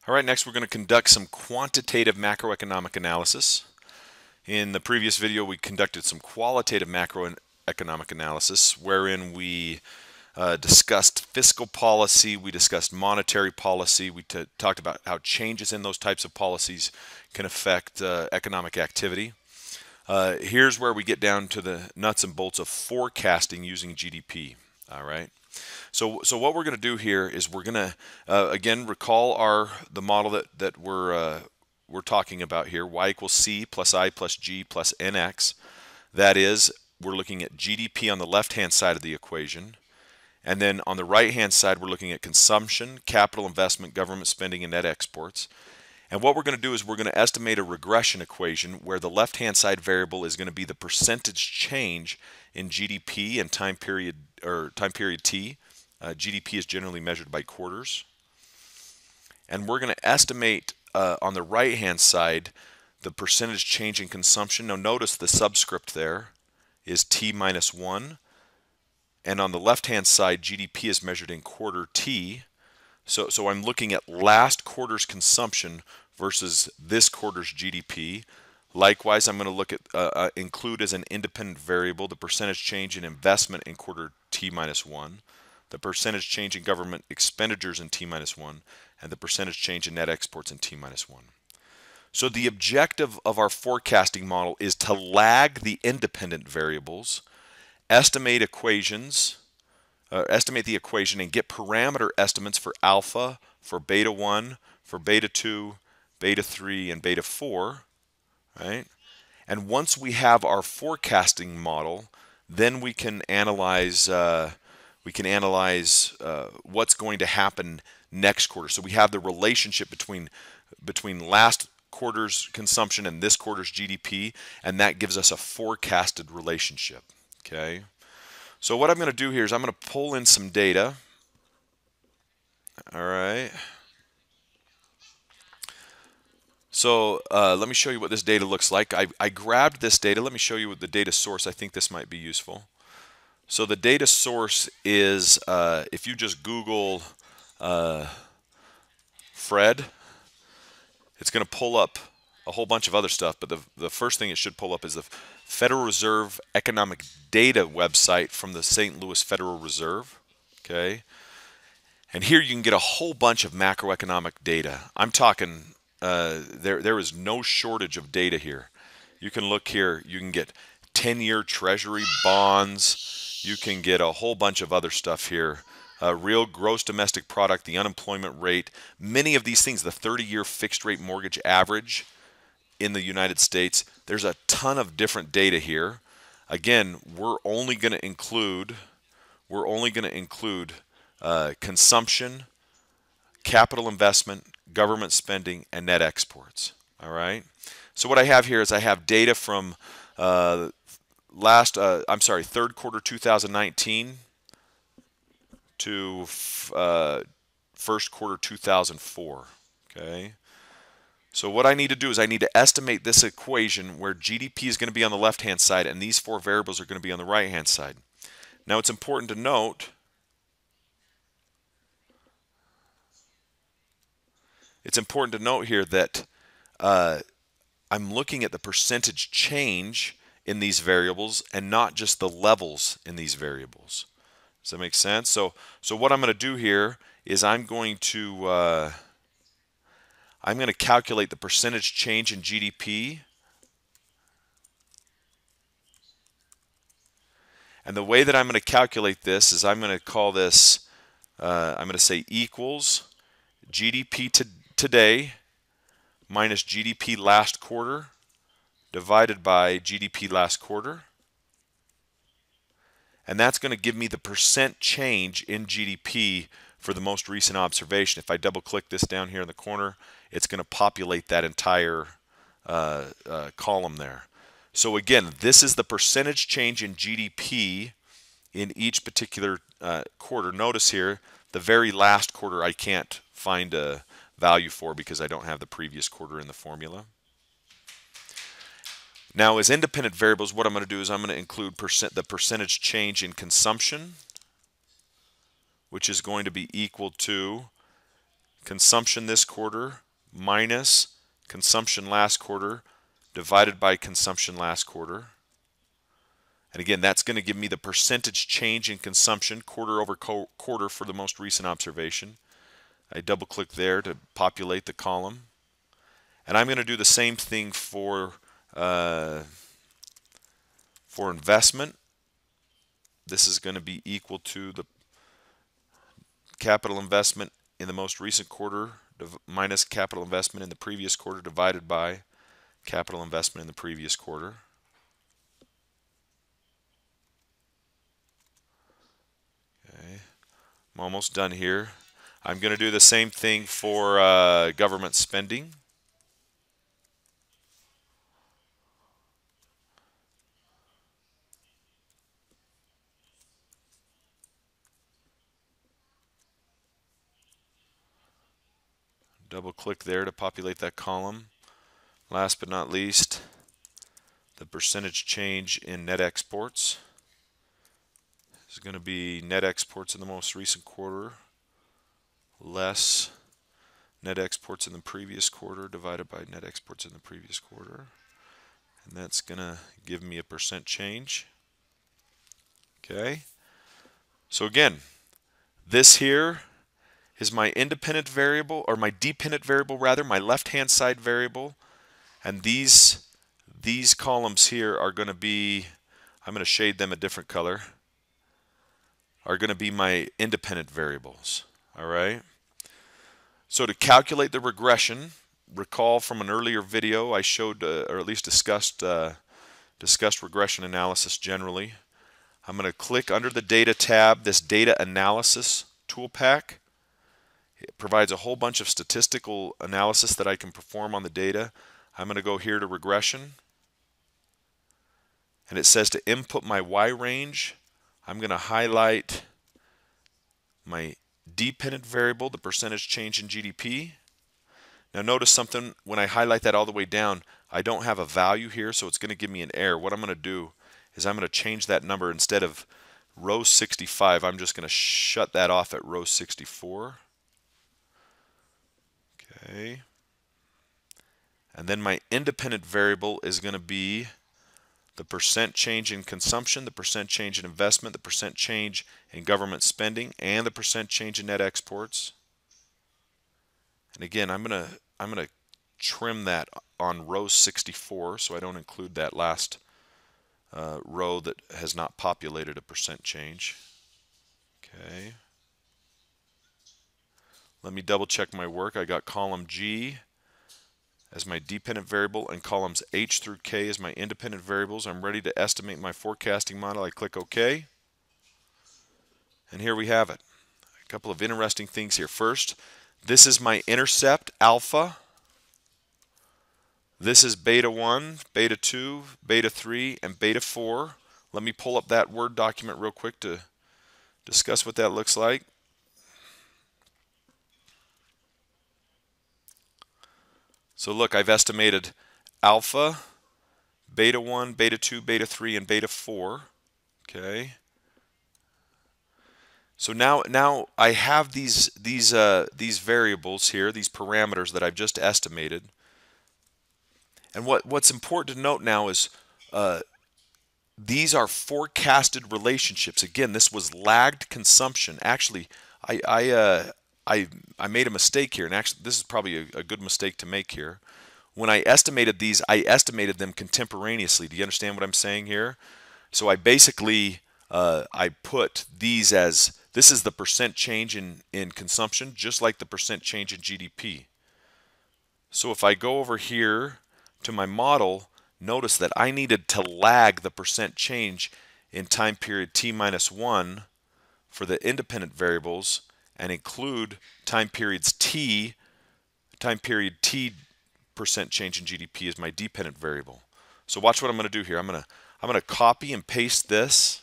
All right, next we're going to conduct some quantitative macroeconomic analysis. In the previous video, we conducted some qualitative macroeconomic analysis, wherein we discussed fiscal policy, we discussed monetary policy, we talked about how changes in those types of policies can affect economic activity. Here's where we get down to the nuts and bolts of forecasting using GDP. All right. So what we're going to do here is we're going to again recall the model that we're talking about here. Y equals C plus I plus G plus NX. That is, we're looking at GDP on the left-hand side of the equation, and then on the right-hand side we're looking at consumption, capital investment, government spending, and net exports. And what we're going to do is we're going to estimate a regression equation where the left-hand side variable is going to be the percentage change in GDP and time period T. GDP is generally measured by quarters. And we're going to estimate on the right-hand side the percentage change in consumption. Now notice the subscript there is T minus 1. And on the left-hand side, GDP is measured in quarter T. So I'm looking at last quarter's consumption versus this quarter's GDP. Likewise, I'm going to look at include as an independent variable the percentage change in investment in quarter T minus 1, the percentage change in government expenditures in T minus 1, and the percentage change in net exports in T minus 1. So the objective of our forecasting model is to lag the independent variables, estimate the equation and get parameter estimates for alpha, for beta 1, for beta 2, beta 3, and beta 4, right? And once we have our forecasting model, then we can analyze what's going to happen next quarter. So we have the relationship between last quarter's consumption and this quarter's GDP, and that gives us a forecasted relationship. Okay. So what I'm going to do here is I'm going to pull in some data. All right. So let me show you what this data looks like. I grabbed this data. Let me show you what the data source. I think this might be useful. So the data source is, if you just Google Fred, it's going to pull up a whole bunch of other stuff, but the first thing it should pull up is the Federal Reserve Economic Data website from the St. Louis Federal Reserve. Okay, and here you can get a whole bunch of macroeconomic data. I'm talking there is no shortage of data here. You can look here. You can get 10-year Treasury bonds. You can get a whole bunch of other stuff here. Real gross domestic product, the unemployment rate, many of these things, the 30-year fixed rate mortgage average in the United States. There's a ton of different data here. Again, we're only going to include consumption, capital investment, government spending, and net exports. All right. So what I have here is I have data from third quarter 2019 to first quarter 2004. Okay. So what I need to do is I need to estimate this equation where GDP is going to be on the left-hand side and these four variables are going to be on the right-hand side. Now it's important to note here that I'm looking at the percentage change in these variables and not just the levels in these variables. Does that make sense? So what I'm going to do here is I'm going to calculate the percentage change in GDP. And the way that I'm going to calculate this is I'm going to call this, I'm going to say equals GDP today minus GDP last quarter divided by GDP last quarter. And that's going to give me the percent change in GDP for the most recent observation. If I double click this down here in the corner, it's going to populate that entire column there. So again, this is the percentage change in GDP in each particular quarter. Notice here, the very last quarter I can't find a value for because I don't have the previous quarter in the formula. Now, as independent variables, what I'm going to do is I'm going to include the percentage change in consumption, which is going to be equal to consumption this quarter minus consumption last quarter divided by consumption last quarter. And again, that's going to give me the percentage change in consumption quarter over quarter for the most recent observation. I double click there to populate the column. And I'm going to do the same thing for investment. This is going to be equal to the capital investment in the most recent quarter minus capital investment in the previous quarter divided by capital investment in the previous quarter. Okay, I'm almost done here. I'm going to do the same thing for government spending. Double click there to populate that column. Last but not least, the percentage change in net exports. This is going to be net exports in the most recent quarter less net exports in the previous quarter divided by net exports in the previous quarter. And that's going to give me a percent change. Okay. So again, this here is my independent variable, or my dependent variable rather, my left-hand side variable. And these columns here are going to be, I'm going to shade them a different color, are going to be my independent variables. All right. So to calculate the regression, recall from an earlier video I showed, or at least discussed regression analysis generally. I'm going to click under the Data tab, this Data Analysis tool pack. It provides a whole bunch of statistical analysis that I can perform on the data. I'm going to go here to Regression. And it says to input my Y range, I'm going to highlight my dependent variable, the percentage change in GDP. Now notice something, when I highlight that all the way down, I don't have a value here, so it's going to give me an error. What I'm going to do is I'm going to change that number. Instead of row 65, I'm just going to shut that off at row 64. Okay. And then my independent variable is going to be the percent change in consumption, the percent change in investment, the percent change in government spending, and the percent change in net exports. And again, I'm going to trim that on row 64 so I don't include that last row that has not populated a percent change. Okay. Let me double check my work. I got column G as my dependent variable and columns H through K as my independent variables. I'm ready to estimate my forecasting model. I click OK. And here we have it. A couple of interesting things here. First, this is my intercept, alpha. This is beta 1, beta 2, beta 3, and beta 4. Let me pull up that Word document real quick to discuss what that looks like. So look, I've estimated alpha, beta 1, beta 2, beta 3, and beta 4. Okay. So now I have these variables here, these parameters that I've just estimated. And what's important to note now is these are forecasted relationships. Again, this was lagged consumption. Actually, I made a mistake here, and actually this is probably a good mistake to make here. When I estimated these, I estimated them contemporaneously. Do you understand what I'm saying here? So I basically I put these as, this is the percent change in consumption, just like the percent change in GDP. So if I go over here to my model, notice that I needed to lag the percent change in time period t minus 1 for the independent variables and include time period t percent change in GDP as my dependent variable. So watch what I'm going to do here. I'm going to copy and paste this.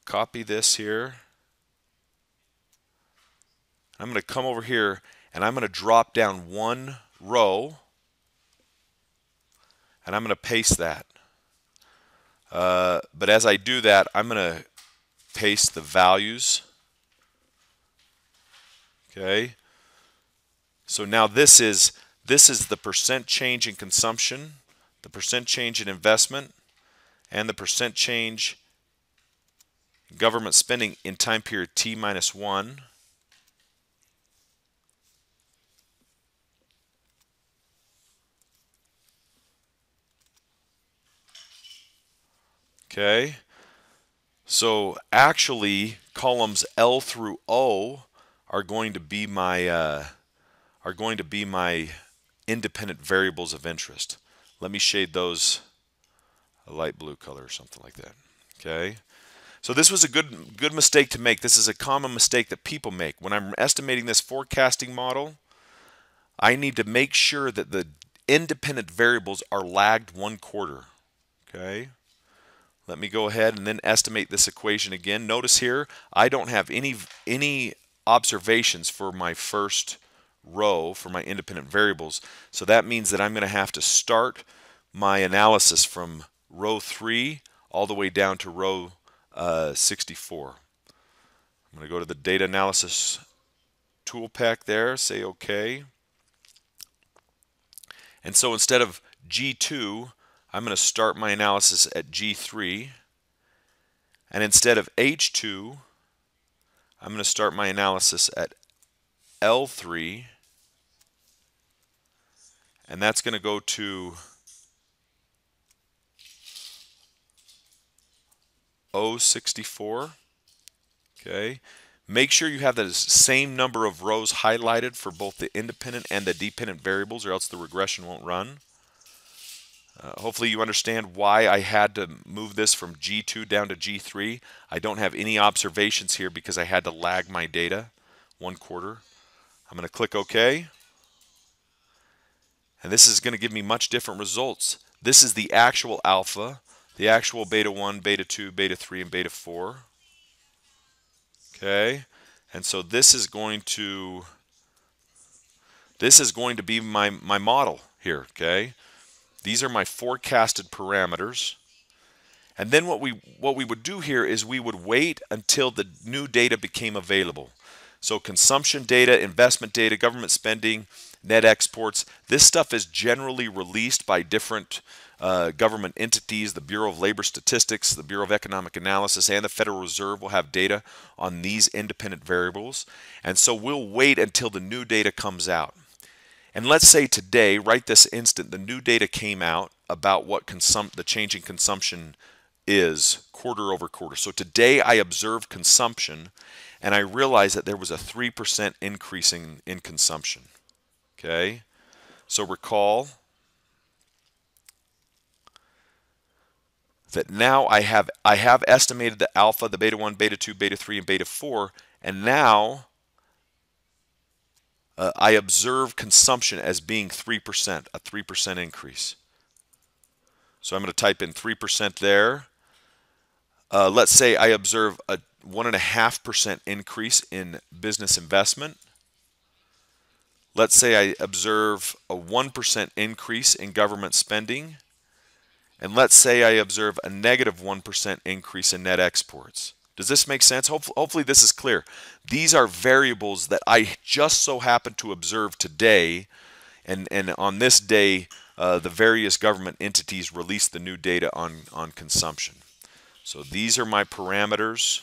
Copy this here. I'm going to come over here and I'm going to drop down one row and I'm going to paste that. But as I do that, I'm going to paste the values. Okay. So now this is the percent change in consumption, the percent change in investment, and the percent change in government spending in time period T minus 1. Okay. So actually columns L through O are going to be my independent variables of interest. Let me shade those a light blue color or something like that. Okay. So this was a good mistake to make. This is a common mistake that people make. When I'm estimating this forecasting model, I need to make sure that the independent variables are lagged 1 quarter. Okay. Let me go ahead and then estimate this equation again. Notice here, I don't have any observations for my first row for my independent variables. So that means that I'm going to have to start my analysis from row 3 all the way down to row 64. I'm going to go to the data analysis tool pack there, say OK. And so instead of G2, I'm going to start my analysis at G3. And instead of H2, I'm going to start my analysis at L3. And that's going to go to O64. Okay. Make sure you have the same number of rows highlighted for both the independent and the dependent variables, or else the regression won't run. Hopefully you understand why I had to move this from G2 down to G3. I don't have any observations here because I had to lag my data 1 quarter. I'm going to click OK. And this is going to give me much different results. This is the actual alpha, the actual beta 1, beta 2, beta 3, and beta 4. Okay. And so this is going to be my model here. Okay. These are my forecasted parameters. And then what we would do here is we would wait until the new data became available. So consumption data, investment data, government spending, net exports, this stuff is generally released by different government entities. The Bureau of Labor Statistics, the Bureau of Economic Analysis, and the Federal Reserve will have data on these independent variables. And so we'll wait until the new data comes out. And let's say today, right this instant, the new data came out about what the change in consumption is quarter over quarter. So today I observed consumption and I realized that there was a 3% increase in consumption. Okay, so recall that now I have estimated the alpha, the beta 1, beta 2, beta 3, and beta 4, and now I observe consumption as being 3%, a 3% increase. So I'm going to type in 3% there. Let's say I observe a 1.5% increase in business investment. Let's say I observe a 1% increase in government spending. And let's say I observe a negative 1% increase in net exports. Does this make sense? Hopefully this is clear. These are variables that I just so happen to observe today, and on this day the various government entities release the new data on consumption. So these are my parameters,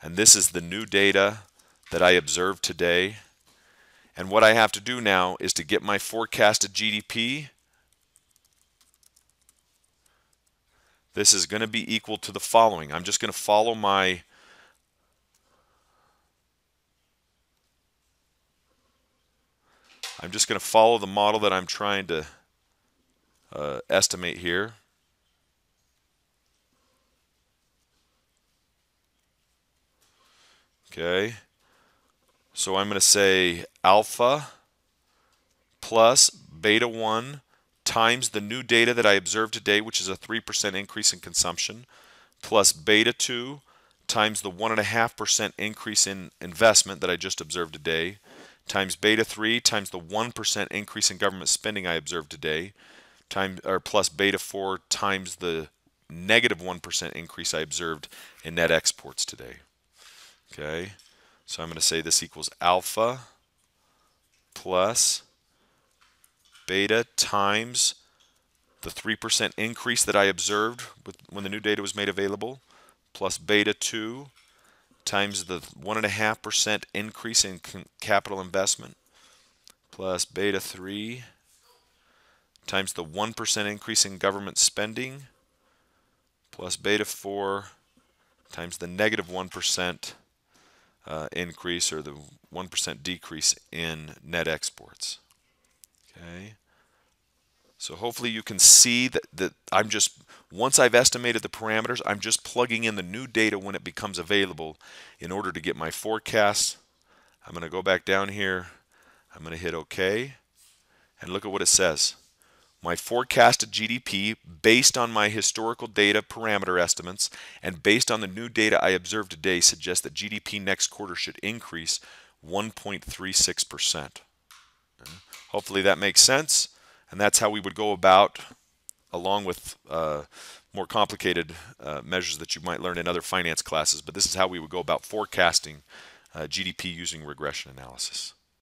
and this is the new data that I observed today. And what I have to do now is to get my forecasted GDP. This is going to be equal to the following. I'm just going to follow my the model that I'm trying to estimate here. Okay. So I'm going to say alpha plus beta 1 times the new data that I observed today, which is a 3% increase in consumption, plus beta 2 times the 1.5% increase in investment that I just observed today, times beta 3 times the 1% increase in government spending I observed today, plus beta 4 times the negative 1% increase I observed in net exports today. Okay, so I'm going to say this equals alpha plus beta times the 3% increase that I observed when the new data was made available, plus beta 2 times the 1.5% increase in capital investment, plus beta 3 times the 1% increase in government spending, plus beta 4 times the negative 1% increase, or the 1% decrease in net exports. Okay. So hopefully you can see that I'm just, once I've estimated the parameters, I'm just plugging in the new data when it becomes available in order to get my forecast. I'm going to go back down here. I'm going to hit OK. And look at what it says. My forecasted GDP, based on my historical data parameter estimates and based on the new data I observed today, suggests that GDP next quarter should increase 1.36%. Hopefully that makes sense. And that's how we would go about, along with more complicated measures that you might learn in other finance classes. But this is how we would go about forecasting GDP using regression analysis.